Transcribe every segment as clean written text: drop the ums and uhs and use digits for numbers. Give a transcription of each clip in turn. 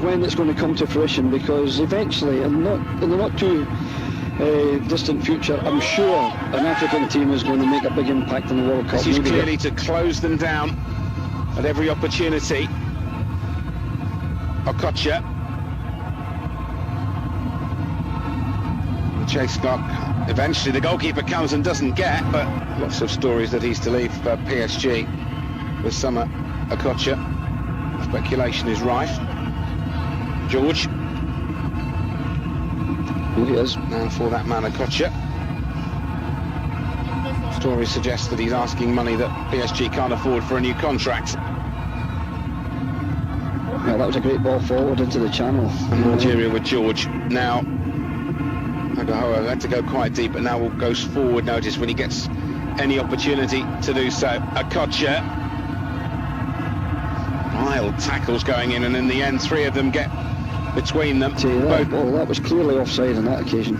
when it's going to come to fruition, because eventually, and in the not too distant future, I'm sure an African team is going to make a big impact in the World Cup. This is clearly to close them down at every opportunity. Okocha. The chase clock. Eventually the goalkeeper comes and doesn't get, but lots of stories that he's to leave PSG with summer Okocha. Speculation is rife. George. Here he is. Now for that man Okocha. Stories suggest that he's asking money that PSG can't afford for a new contract. Well, that was a great ball forward into the channel. And Nigeria with George. Now, Agahoa had to go quite deep, but now goes forward, notice, when he gets any opportunity to do so. Okocha. Wild tackles going in, and in the end, three of them get between them. That was clearly offside on that occasion.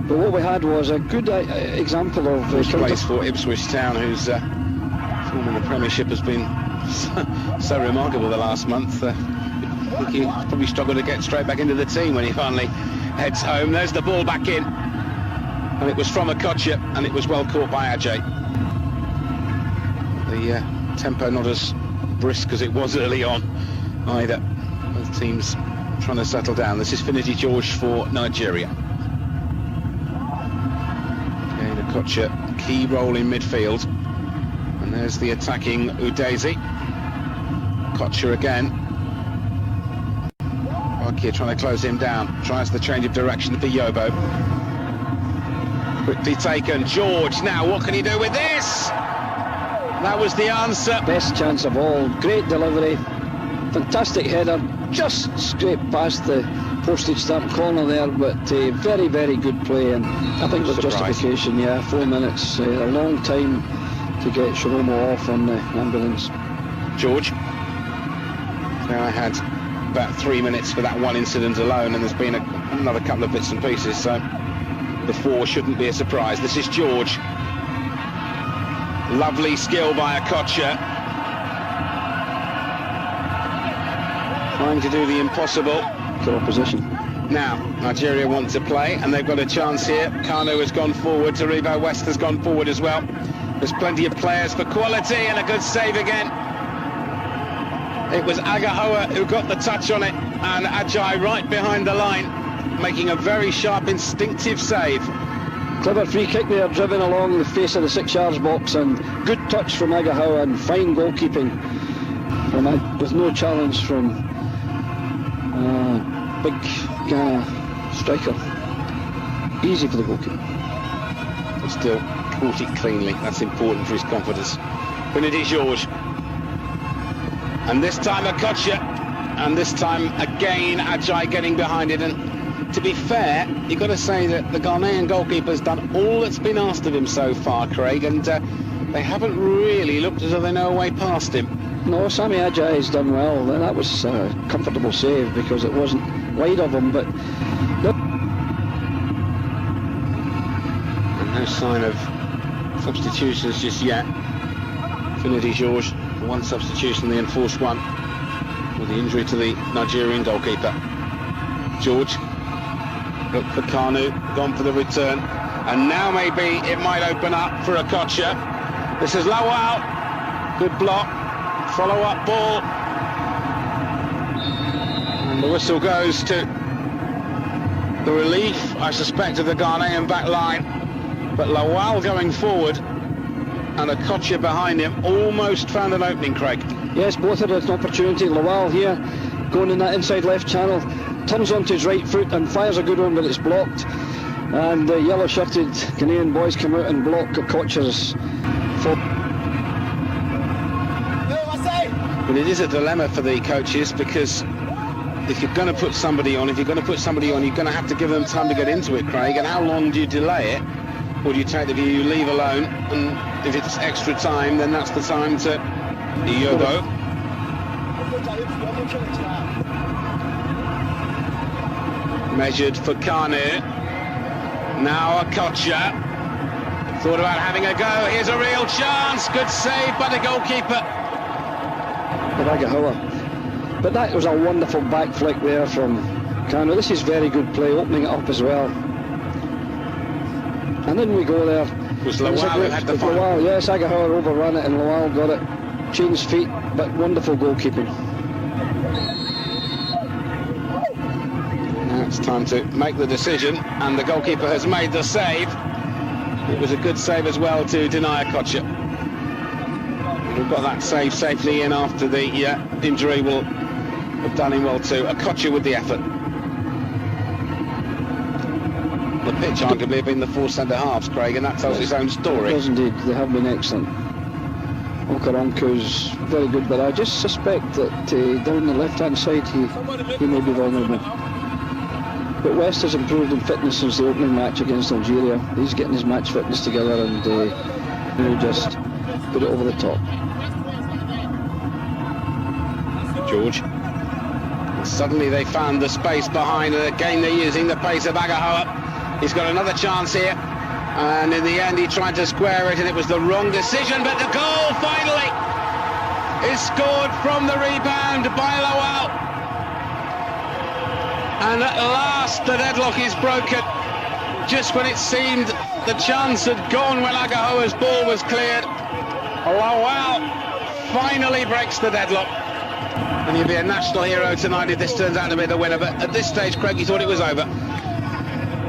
But what we had was a good example of... plays for Ipswich Town, whose form in the Premiership has been so remarkable the last month. I think he probably struggled to get straight back into the team when he finally heads home. There's the ball back in, and it was from Okocha, and it was well caught by Ajay. The tempo not as brisk as it was early on either. Both teams trying to settle down. This is Finidi George for Nigeria. Again, Okocha, key role in midfield. And there's the attacking Udeze. Okocha again. Okocha trying to close him down. Tries the change of direction for Yobo. Quickly taken. George, now what can he do with this? That was the answer. Best chance of all. Great delivery. Fantastic header. Just scraped past the postage stamp corner there, but very, very good play. And I think with justification, 4 minutes. A long time to get Shiromo off on the ambulance. George. Now I had about 3 minutes for that one incident alone, and there's been another couple of bits and pieces, so the 4 shouldn't be a surprise. This is George. Lovely skill by Okocha. Trying to do the impossible. Good opposition. Now, Nigeria want to play, and they've got a chance here. Kanu has gone forward. Taribo West has gone forward as well. There's plenty of players for quality, and a good save again. It was Agahoa who got the touch on it, and Ajay right behind the line, making a very sharp, instinctive save. Clever free kick there, driven along the face of the 6 yards box, and good touch from Agahoa, and fine goalkeeping with no challenge from big Ghana striker. Easy for the goalkeeper. But still caught it cleanly. That's important for his confidence. Finidi George. And this time Okocha, and this time again Ajay getting behind it. And to be fair, you've got to say that the Ghanaian goalkeeper's done all that's been asked of him so far, Craig, and they haven't really looked as though they know a way past him. No, Sammy Ajay has done well. That was a comfortable save because it wasn't wide of him, but no. And no sign of substitutions just yet. Finidi George, one substitution, the enforced one, with the injury to the Nigerian goalkeeper. George, look for Kanu, gone for the return, and now maybe it might open up for Okocha. This is Lawal, good block, follow-up ball, and the whistle goes to the relief, I suspect, of the Ghanaian back line, but Lawal going forward and Okocha behind him almost found an opening, Craig. Yes, both had an opportunity. Lawal here, going in that inside left channel, turns onto his right foot and fires a good one, but it's blocked. And the yellow-shirted Ghanaian boys come out and block Okocha's fall. But it is a dilemma for the coaches, because if you're going to put somebody on, you're going to have to give them time to get into it, Craig. And how long do you delay it? Or do you take the view you leave alone, and if it's extra time, then that's the time to Yobo. Measured for Kanu. Now Okocha. Thought about having a go. Here's a real chance. Good save by the goalkeeper. Agahoa But that was a wonderful back flick there from Kano. This is very good play, opening it up as well. And then we go there. Was Lawal who had the final? Yes, Agahara overran it and Lawal got it. Changed feet, but wonderful goalkeeping. Now it's time to make the decision, and the goalkeeper has made the save. It was a good save as well to deny okocha. We've got that save safely in after the injury. Will have done him well too. Okocha with the effort. The pitch arguably have been the four centre-halves, Craig, and that tells its own story. It does indeed. They have been excellent. Okaranko's very good, but I just suspect that down the left-hand side he may be vulnerable. But West has improved in fitness since the opening match against Algeria. He's getting his match fitness together and just put it over the top. George. And suddenly they found the space behind, and again they're using the pace of Agahara. He's got another chance here, and in the end he tried to square it, and it was the wrong decision, but the goal finally is scored from the rebound by Lawal. And at last the deadlock is broken, just when it seemed the chance had gone when Agahara's ball was cleared. Lawal finally breaks the deadlock, and he'll be a national hero tonight if this turns out to be the winner. But at this stage, Craig, you thought it was over.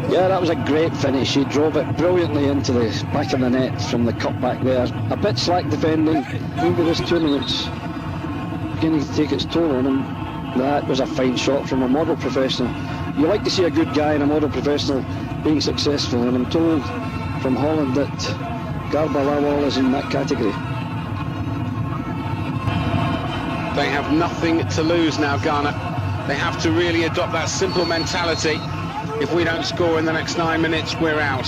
Yeah, that was a great finish. He drove it brilliantly into the back of the net from the cutback there. A bit slack defending. Maybe this tournament's beginning to take its toll on him. That was a fine shot from a model professional. You like to see a good guy and a model professional being successful, and I'm told from Holland that Garba Lawal is in that category. They have nothing to lose now, Ghana. They have to really adopt that simple mentality. If we don't score in the next 9 minutes, we're out.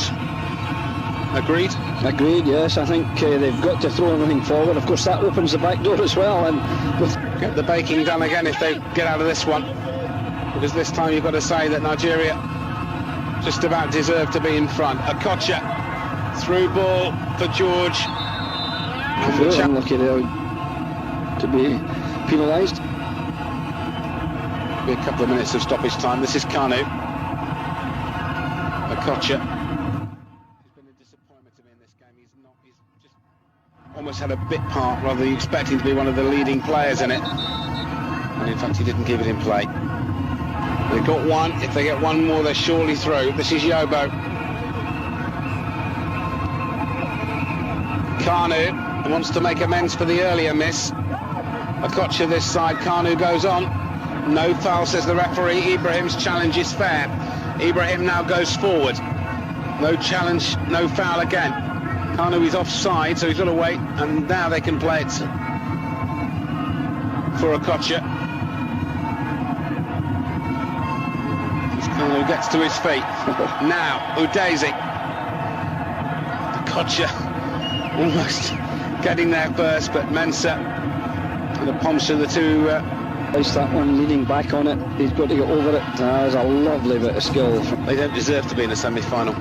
Agreed? Agreed, yes. I think they've got to throw everything forward. Of course, that opens the back door as well. And with get the baking done again if they get out of this one. Because this time you've got to say that Nigeria just about deserved to be in front. Okocha, through ball for George. Very unlucky there to be penalised. Be a couple of minutes of stoppage time. This is Kanu. Okocha. He's been a disappointment to me in this game. He's just almost had a bit part rather than expecting to be one of the leading players in it. And in fact, he didn't keep it in play. They've got one. If they get one more, they're surely through. This is Yobo. Kanu wants to make amends for the earlier miss. Okocha this side. Kanu goes on. No foul, says the referee. Ibrahim's challenge is fair. Ibrahim now goes forward. No challenge, no foul again. Kanu is offside, so he's got to wait, and now they can play it for Okocha. As Kanu gets to his feet. Now, Udeze. Okocha almost getting there first, but Mensah and the Pomsa, the two... that one leaning back on it. He's got to get over it. There's a lovely bit of skill. They don't deserve to be in the semi-final.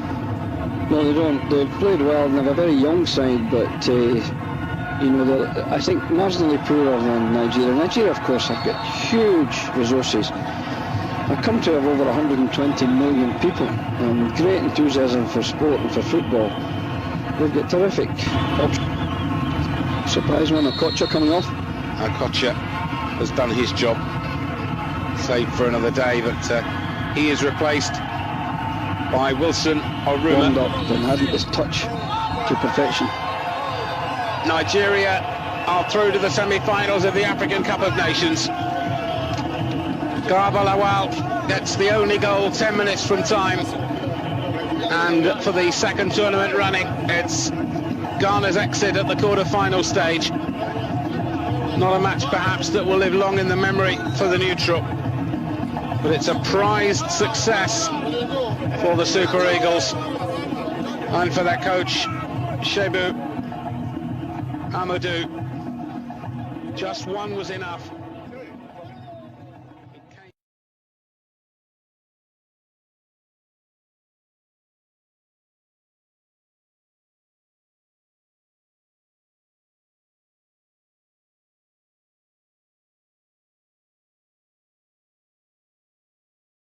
No, they don't. They've played well and they have a very young side, but you know, they're, I think, marginally poorer than Nigeria. Nigeria, of course, have got huge resources. A country of over 120 million people and great enthusiasm for sport and for football. They've got terrific options. Surprise one, Okocha coming off. Okocha has done his job, save for another day, but he is replaced by Wilson Oruma. Warmed up and hadn't his touch to perfection. Nigeria are through to the semi-finals of the African Cup of Nations. Garba Lawal gets the only goal 10 minutes from time, and for the second tournament running, it's Ghana's exit at the quarter-final stage. Not a match perhaps that will live long in the memory for the neutral, but it's a prized success for the Super Eagles and for their coach Shebu Amadou. Just one was enough.